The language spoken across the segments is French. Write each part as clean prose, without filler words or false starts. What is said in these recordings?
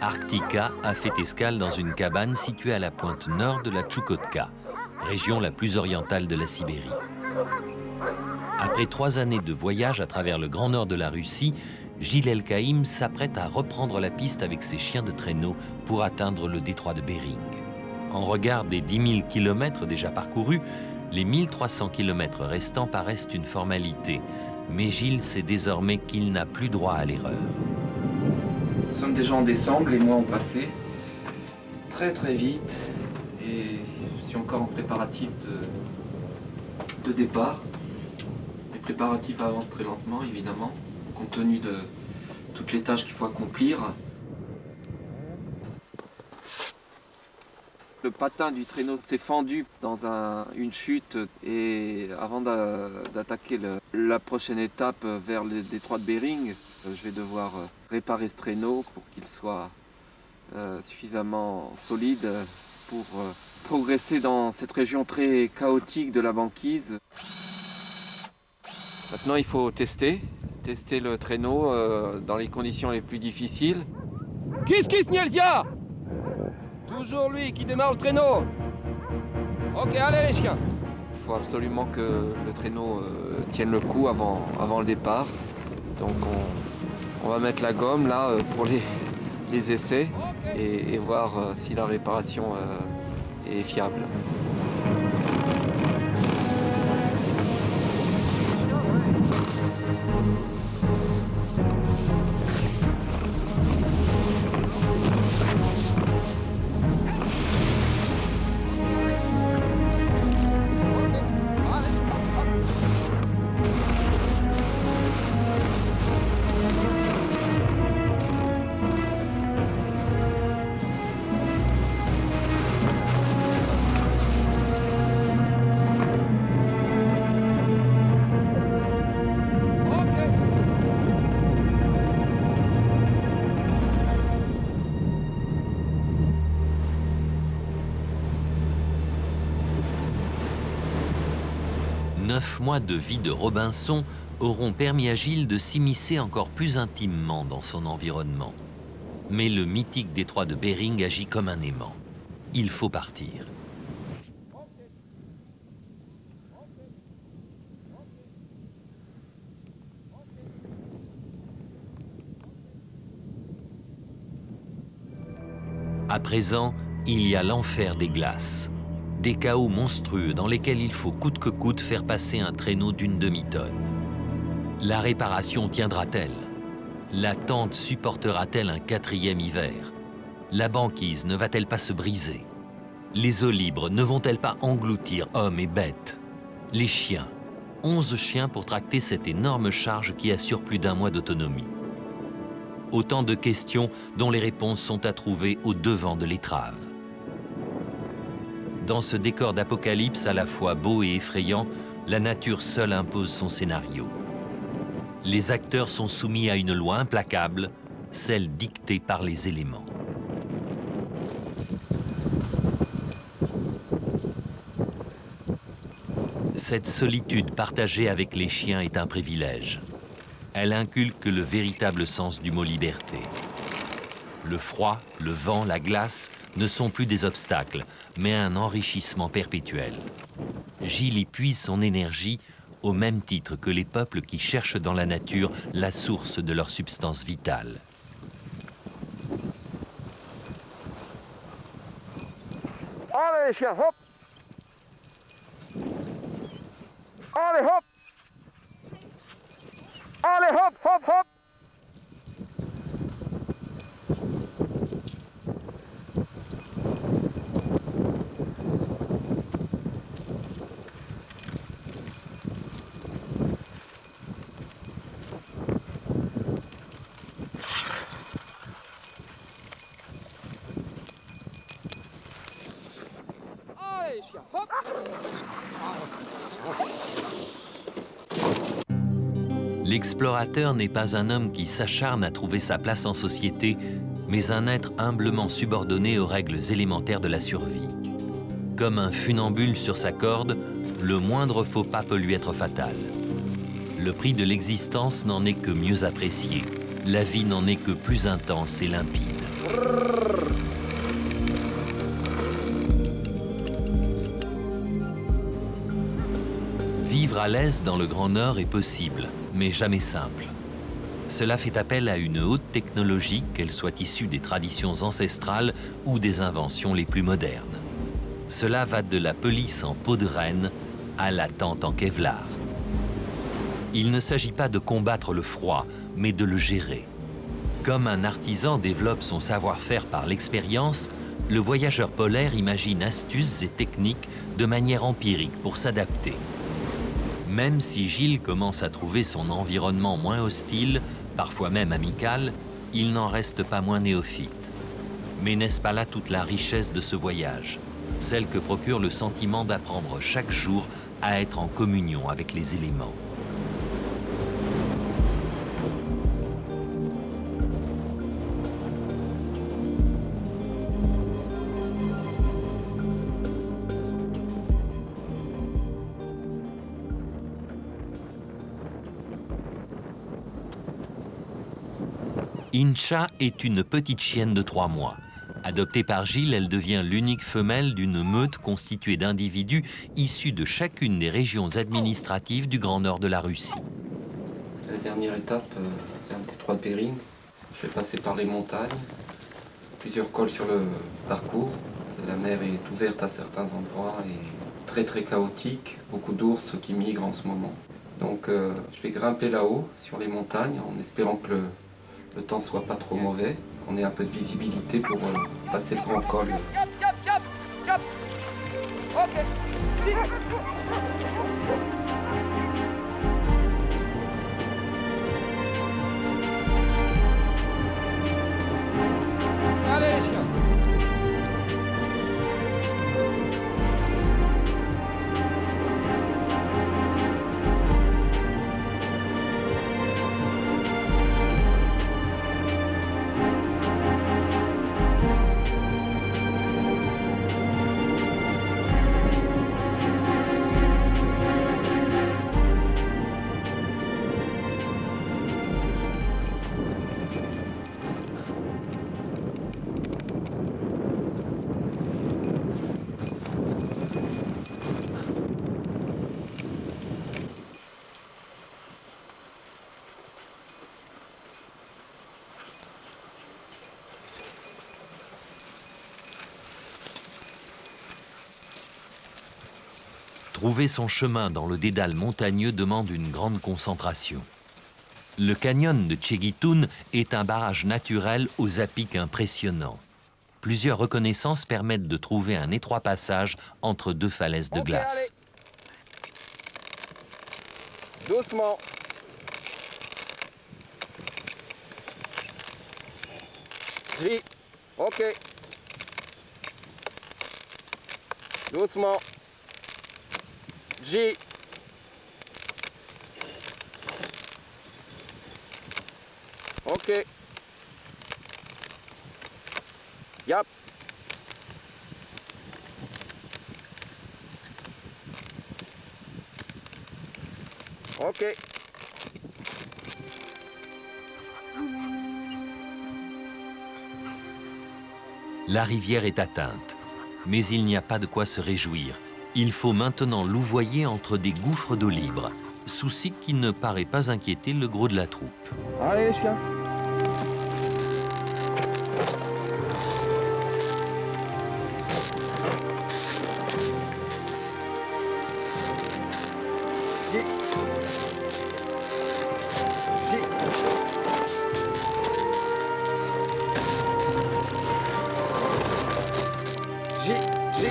Arctica a fait escale dans une cabane située à la pointe nord de la Tchoukotka, région la plus orientale de la Sibérie. Après 3 années de voyage à travers le grand nord de la Russie, Gilles Elkaïm s'apprête à reprendre la piste avec ses chiens de traîneau pour atteindre le détroit de Bering. En regard des 10 000 kilomètres déjà parcourus, les 1300 kilomètres restants paraissent une formalité. Mais Gilles sait désormais qu'il n'a plus droit à l'erreur. Nous sommes déjà en décembre, les mois ont passé très très vite et je suis encore en préparatif de départ. Les préparatifs avancent très lentement évidemment, compte tenu de toutes les tâches qu'il faut accomplir. Le patin du traîneau s'est fendu dans une chute et avant d'attaquer la prochaine étape vers le détroit de Bering, je vais devoir réparer ce traîneau pour qu'il soit suffisamment solide pour progresser dans cette région très chaotique de la banquise. Maintenant, il faut tester le traîneau dans les conditions les plus difficiles. Kiss Nielsia! Toujours lui qui démarre le traîneau. Ok, allez les chiens. Il faut absolument que le traîneau tienne le coup avant le départ. Donc on va mettre la gomme là pour les essais et voir si la réparation est fiable. Neuf mois de vie de Robinson auront permis à Gilles de s'immiscer encore plus intimement dans son environnement. Mais le mythique détroit de Bering agit comme un aimant. Il faut partir. À présent, il y a l'enfer des glaces. Des chaos monstrueux dans lesquels il faut coûte que coûte faire passer un traîneau d'une demi-tonne. La réparation tiendra-t-elle? La tente supportera-t-elle un 4e hiver? La banquise ne va-t-elle pas se briser? Les eaux libres ne vont-elles pas engloutir hommes et bêtes? Les chiens, 11 chiens pour tracter cette énorme charge qui assure plus d'1 mois d'autonomie. Autant de questions dont les réponses sont à trouver au devant de l'étrave. Dans ce décor d'apocalypse à la fois beau et effrayant, la nature seule impose son scénario. Les acteurs sont soumis à une loi implacable, celle dictée par les éléments. Cette solitude partagée avec les chiens est un privilège. Elle inculque le véritable sens du mot liberté. Le froid, le vent, la glace ne sont plus des obstacles, mais un enrichissement perpétuel. Gilles y puise son énergie au même titre que les peuples qui cherchent dans la nature la source de leur substance vitale. Allez les chiens, hop! Allez hop! Allez hop, hop, hop! L'explorateur n'est pas un homme qui s'acharne à trouver sa place en société, mais un être humblement subordonné aux règles élémentaires de la survie. Comme un funambule sur sa corde, le moindre faux pas peut lui être fatal. Le prix de l'existence n'en est que mieux apprécié. La vie n'en est que plus intense et limpide. Vivre à l'aise dans le Grand Nord est possible, mais jamais simple. Cela fait appel à une haute technologie, qu'elle soit issue des traditions ancestrales ou des inventions les plus modernes. Cela va de la pelisse en peau de renne à la tente en Kevlar. Il ne s'agit pas de combattre le froid, mais de le gérer. Comme un artisan développe son savoir-faire par l'expérience, le voyageur polaire imagine astuces et techniques de manière empirique pour s'adapter. Même si Gilles commence à trouver son environnement moins hostile, parfois même amical, il n'en reste pas moins néophyte. Mais n'est-ce pas là toute la richesse de ce voyage? Celle que procure le sentiment d'apprendre chaque jour à être en communion avec les éléments. Incha est une petite chienne de 3 mois. Adoptée par Gilles, elle devient l'unique femelle d'une meute constituée d'individus issus de chacune des régions administratives du Grand Nord de la Russie. C'est la dernière étape vers le détroit de Bering. Je vais passer par les montagnes, plusieurs cols sur le parcours. La mer est ouverte à certains endroits et très très chaotique. Beaucoup d'ours qui migrent en ce moment. Donc je vais grimper là-haut, sur les montagnes, en espérant que le temps soit pas trop mauvais, qu'on ait un peu de visibilité pour passer le grand col. Allez les chiens. Trouver son chemin dans le dédale montagneux demande une grande concentration. Le canyon de Tcheguitoun est un barrage naturel aux à-pics impressionnants. Plusieurs reconnaissances permettent de trouver un étroit passage entre deux falaises de glace. Allez. Doucement. J. Ok. Doucement. J. Ok. Yep. Ok. La rivière est atteinte, mais il n'y a pas de quoi se réjouir. Il faut maintenant louvoyer entre des gouffres d'eau libre, souci qui ne paraît pas inquiéter le gros de la troupe. Allez les chiens. Si. Si. J. J.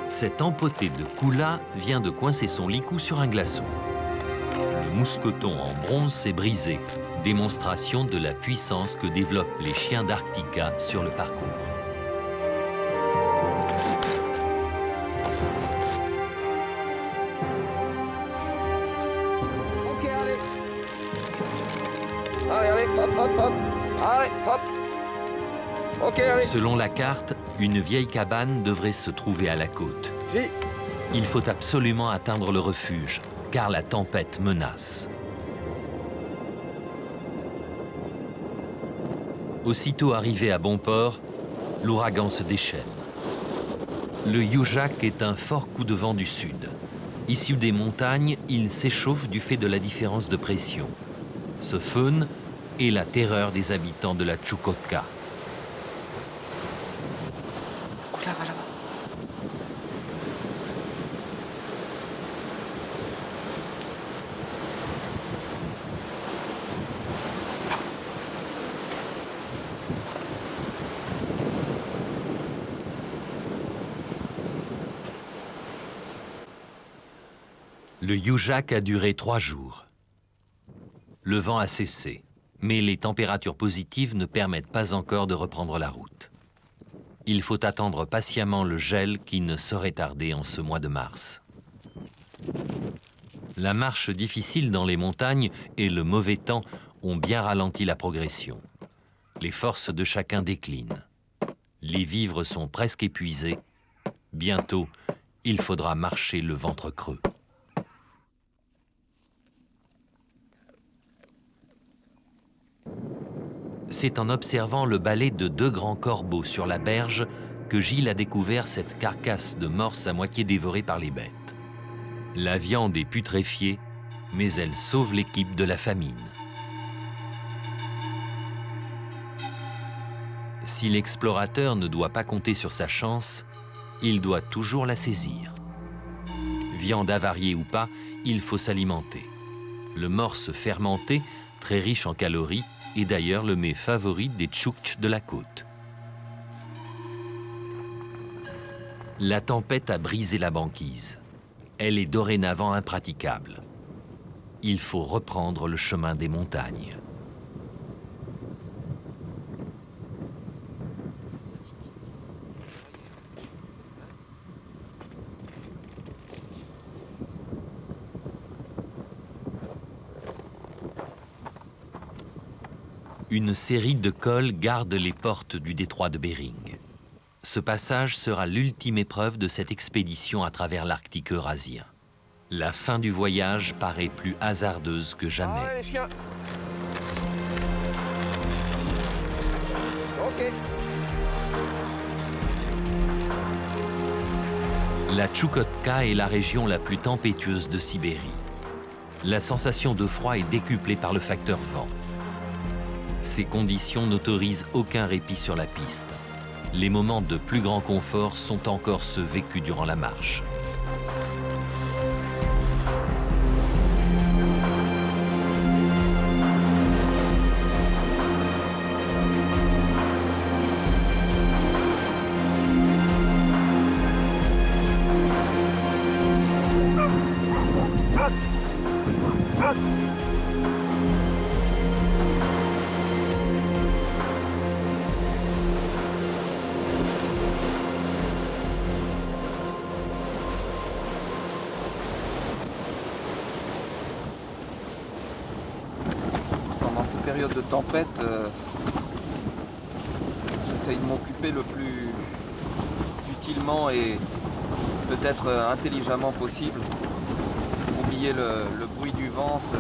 Cet empoté de Kula vient de coincer son licou sur un glaçon. Le mousqueton en bronze s'est brisé, démonstration de la puissance que développent les chiens d'Arctica sur le parcours. Ok, allez. Allez, allez, hop, hop, hop. Allez, hop. Ok, allez. Selon la carte, une vieille cabane devrait se trouver à la côte. J. Il faut absolument atteindre le refuge, car la tempête menace. Aussitôt arrivé à bon port, l'ouragan se déchaîne. Le Yujak est un fort coup de vent du sud. Issu des montagnes, il s'échauffe du fait de la différence de pression. Ce faune est la terreur des habitants de la Tchoukotka. Là-bas, là-bas. Le Yujak a duré 3 jours. Le vent a cessé, mais les températures positives ne permettent pas encore de reprendre la route. Il faut attendre patiemment le gel qui ne saurait tarder en ce mois de mars. La marche difficile dans les montagnes et le mauvais temps ont bien ralenti la progression. Les forces de chacun déclinent. Les vivres sont presque épuisés. Bientôt, il faudra marcher le ventre creux. C'est en observant le balai de 2 grands corbeaux sur la berge que Gilles a découvert cette carcasse de morse à moitié dévorée par les bêtes. La viande est putréfiée, mais elle sauve l'équipe de la famine. Si l'explorateur ne doit pas compter sur sa chance, il doit toujours la saisir. Viande avariée ou pas, il faut s'alimenter. Le morse fermenté, très riche en calories, est d'ailleurs le mets favori des Tchoukts de la côte. La tempête a brisé la banquise. Elle est dorénavant impraticable. Il faut reprendre le chemin des montagnes. Une série de cols garde les portes du détroit de Bering. Ce passage sera l'ultime épreuve de cette expédition à travers l'Arctique eurasien. La fin du voyage paraît plus hasardeuse que jamais. Ah, les chiens. Ok. La Tchoukotka est la région la plus tempétueuse de Sibérie. La sensation de froid est décuplée par le facteur vent. Ces conditions n'autorisent aucun répit sur la piste. Les moments de plus grand confort sont encore ceux vécus durant la marche. Pendant ces périodes de tempête, j'essaye de m'occuper le plus utilement et peut-être intelligemment possible. Oublier le bruit du vent, ce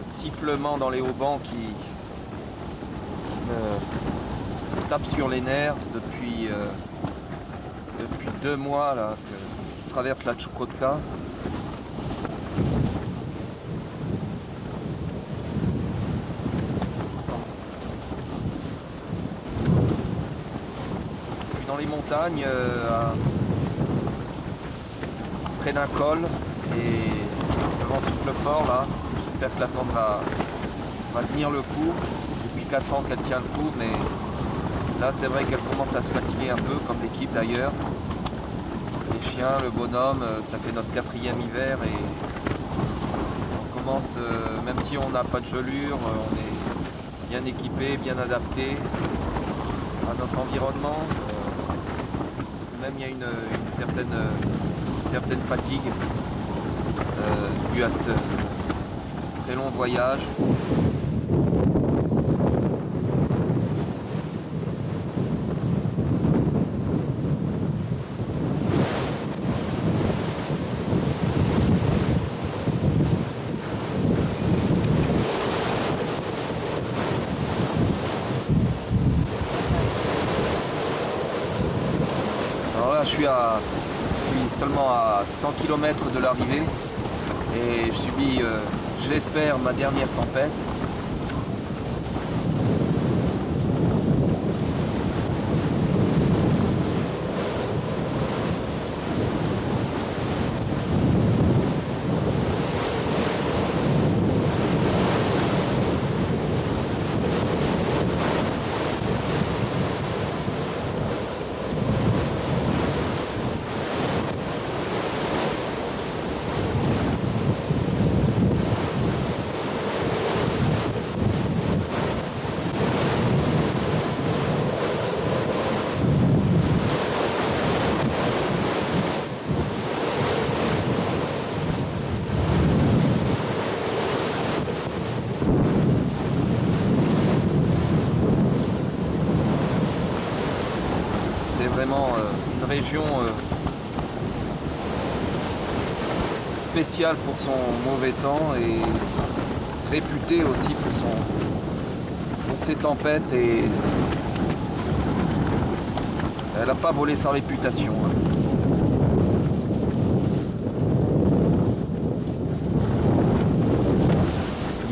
sifflement dans les haubans qui me tape sur les nerfs depuis 2 mois là, que je traverse la Tchoukotka. Dans les montagnes, près d'un col, et le vent souffle fort là. J'espère que la tente va tenir le coup. Depuis 4 ans qu'elle tient le coup, mais là c'est vrai qu'elle commence à se fatiguer un peu, comme l'équipe d'ailleurs. Les chiens, le bonhomme, ça fait notre 4e hiver et on commence, même si on n'a pas de gelure, on est bien équipé, bien adapté à notre environnement. Même il y a une certaine fatigue due à ce très long voyage. je suis seulement à 100 km de l'arrivée et je subis, je l'espère, ma dernière tempête. C'est vraiment une région spéciale pour son mauvais temps et réputée aussi pour ses tempêtes, et elle n'a pas volé sa réputation.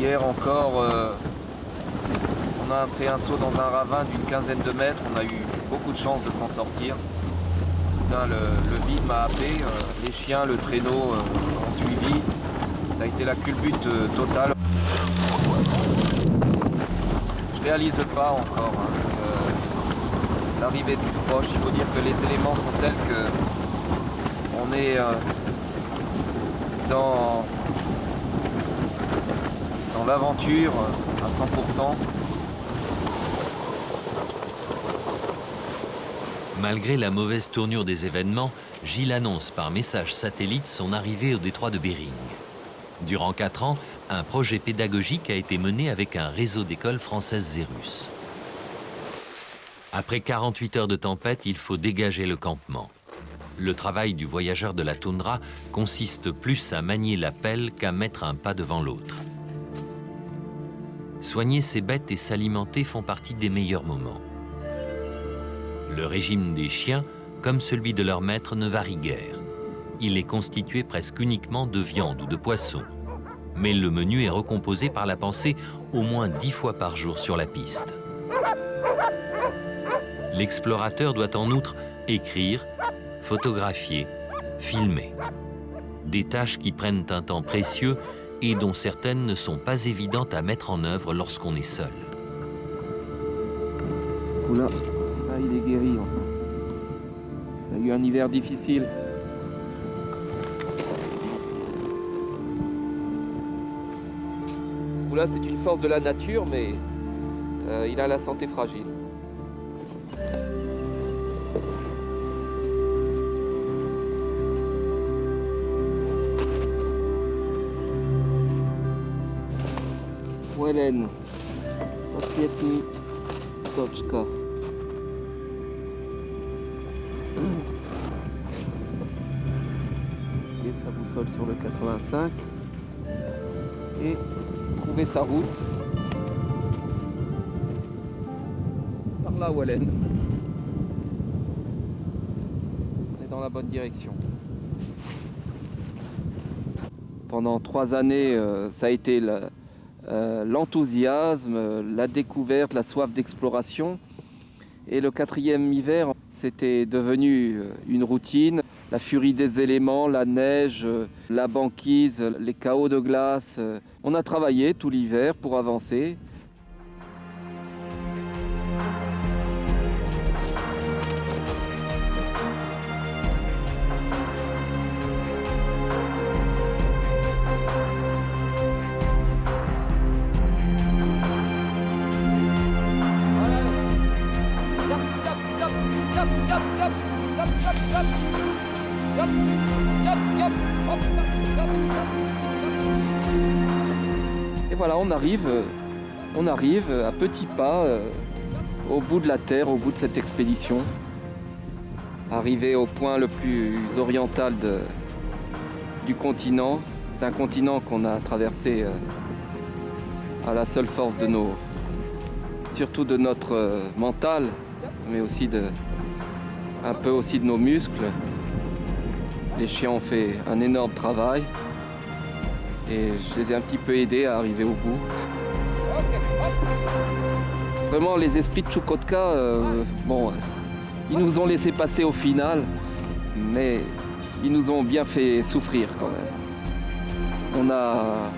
Hier encore, on a fait un saut dans un ravin d'une quinzaine de mètres, on a eu beaucoup de chance de s'en sortir. Soudain le vide m'a happé, les chiens, le traîneau ont suivi. Ça a été la culbute totale. Je réalise pas encore. L'arrivée est toute proche. Il faut dire que les éléments sont tels que on est dans l'aventure à 100%. Malgré la mauvaise tournure des événements, Gilles annonce par message satellite son arrivée au détroit de Bering. Durant 4 ans, un projet pédagogique a été mené avec un réseau d'écoles françaises et russes. Après 48 heures de tempête, il faut dégager le campement. Le travail du voyageur de la toundra consiste plus à manier la pelle qu'à mettre un pas devant l'autre. Soigner ses bêtes et s'alimenter font partie des meilleurs moments. Le régime des chiens, comme celui de leur maître, ne varie guère. Il est constitué presque uniquement de viande ou de poisson. Mais le menu est recomposé par la pensée au moins 10 fois par jour sur la piste. L'explorateur doit en outre écrire, photographier, filmer. Des tâches qui prennent un temps précieux et dont certaines ne sont pas évidentes à mettre en œuvre lorsqu'on est seul. Oula. Ah, il est guéri enfin. Il a eu un hiver difficile. Oula, c'est une force de la nature, mais il a la santé fragile. Welen, Ostietni, Toczka. Sa boussole sur le 85 et trouver sa route par là, Wallen. On est dans la bonne direction. Pendant 3 années, ça a été l'enthousiasme, la découverte, la soif d'exploration, et le 4e hiver, c'était devenu une routine. La furie des éléments, la neige, la banquise, les chaos de glace. On a travaillé tout l'hiver pour avancer. Et voilà, on arrive à petits pas au bout de la terre, au bout de cette expédition. Arrivé au point le plus oriental du continent, d'un continent qu'on a traversé à la seule force surtout de notre mental, mais aussi un peu aussi de nos muscles. Les chiens ont fait un énorme travail et je les ai un petit peu aidés à arriver au bout. Vraiment, les esprits de Chukotka, ils nous ont laissé passer au final, mais ils nous ont bien fait souffrir quand même. On a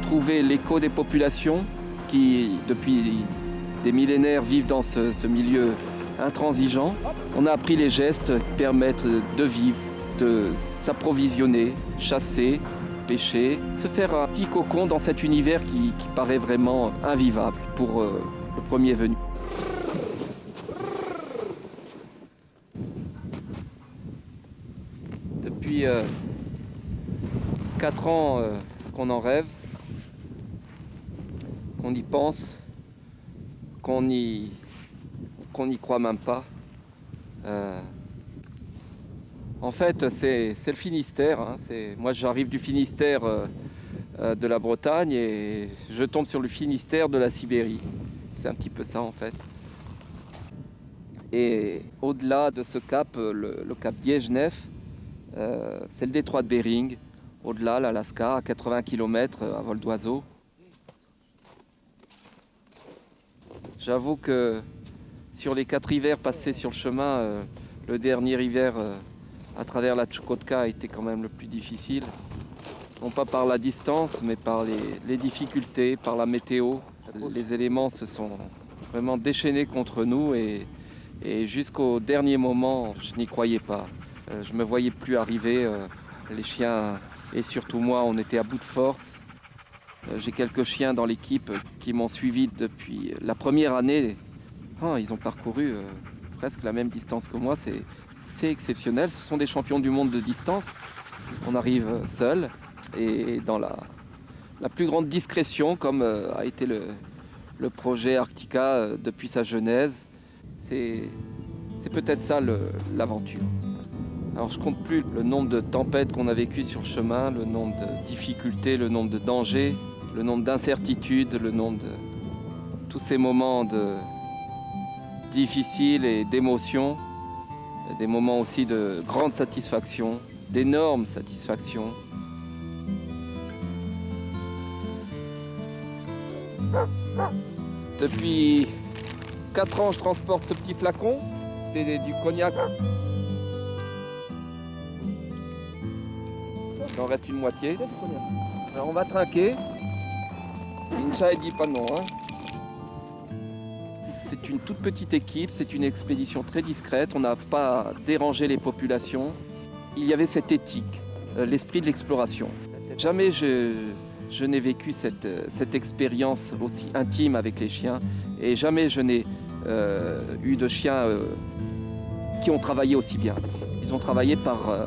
trouvé l'écho des populations qui, depuis des millénaires, vivent dans ce milieu intransigeant. On a appris les gestes qui permettent de vivre, de s'approvisionner, chasser, pêcher, se faire un petit cocon dans cet univers qui paraît vraiment invivable pour le premier venu. Depuis 4 ans qu'on en rêve, qu'on y pense, qu'on n'y croit même pas. En fait, c'est le Finistère. Hein. Moi, j'arrive du Finistère de la Bretagne et je tombe sur le Finistère de la Sibérie. C'est un petit peu ça, en fait. Et au-delà de ce cap, le cap Diejnev, c'est le détroit de Bering. Au-delà, l'Alaska, à 80 km à vol d'oiseau. J'avoue que sur les 4 hivers passés sur le chemin, le dernier hiver à travers la Chukotka a été quand même le plus difficile. Non pas par la distance, mais par les difficultés, par la météo. Les éléments se sont vraiment déchaînés contre nous et jusqu'au dernier moment, je n'y croyais pas. Je ne me voyais plus arriver. Les chiens et surtout moi, on était à bout de force. J'ai quelques chiens dans l'équipe qui m'ont suivi depuis la première année. Ils ont parcouru presque la même distance que moi. C'est exceptionnel. Ce sont des champions du monde de distance. On arrive seul et dans la plus grande discrétion, comme a été le projet Arctica depuis sa genèse. C'est peut-être ça l'aventure. Alors je compte plus le nombre de tempêtes qu'on a vécues sur le chemin, le nombre de difficultés, le nombre de dangers, le nombre d'incertitudes, le nombre de tous ces moments difficiles et d'émotions, des moments aussi de grande satisfaction, d'énormes satisfactions. Depuis 4 ans, je transporte ce petit flacon, c'est du cognac. Il en reste une moitié. Alors on va trinquer. Incha dit pas non. Hein. C'est une toute petite équipe, c'est une expédition très discrète. On n'a pas dérangé les populations. Il y avait cette éthique, l'esprit de l'exploration. Jamais je n'ai vécu cette expérience aussi intime avec les chiens. Et jamais je n'ai eu de chiens qui ont travaillé aussi bien. Ils ont travaillé par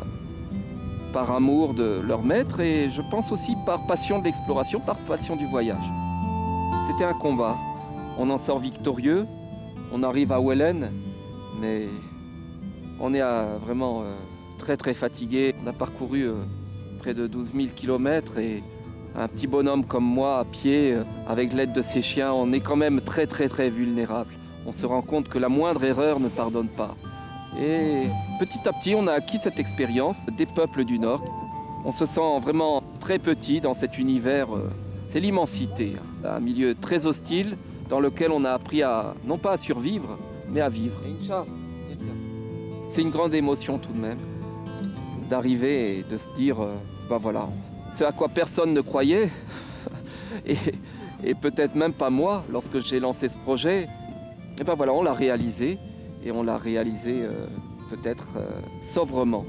amour de leur maître et je pense aussi par passion de l'exploration, par passion du voyage. C'était un combat. On en sort victorieux, on arrive à Wellen, mais on est vraiment très très fatigué. On a parcouru près de 12 000 km et un petit bonhomme comme moi à pied, avec l'aide de ses chiens, on est quand même très très très vulnérable. On se rend compte que la moindre erreur ne pardonne pas. Et petit à petit, on a acquis cette expérience des peuples du Nord. On se sent vraiment très petit dans cet univers. C'est l'immensité, un milieu très hostile dans lequel on a appris non pas à survivre, mais à vivre. C'est une grande émotion tout de même d'arriver et de se dire, voilà, ce à quoi personne ne croyait, et peut-être même pas moi, lorsque j'ai lancé ce projet, et voilà, on l'a réalisé. Et on l'a réalisé peut-être sobrement.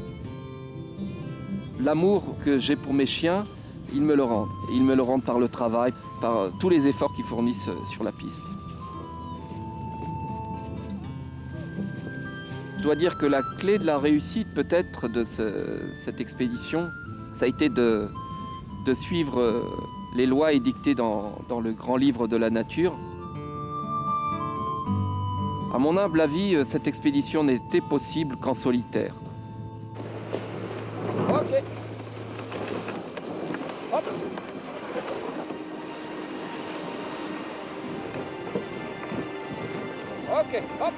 L'amour que j'ai pour mes chiens, ils me le rendent. Ils me le rendent par le travail, par tous les efforts qu'ils fournissent sur la piste. Je dois dire que la clé de la réussite peut-être de cette expédition, ça a été de suivre les lois édictées dans le grand livre de la nature. À mon humble avis, cette expédition n'était possible qu'en solitaire. Ok. Hop. Ok, hop.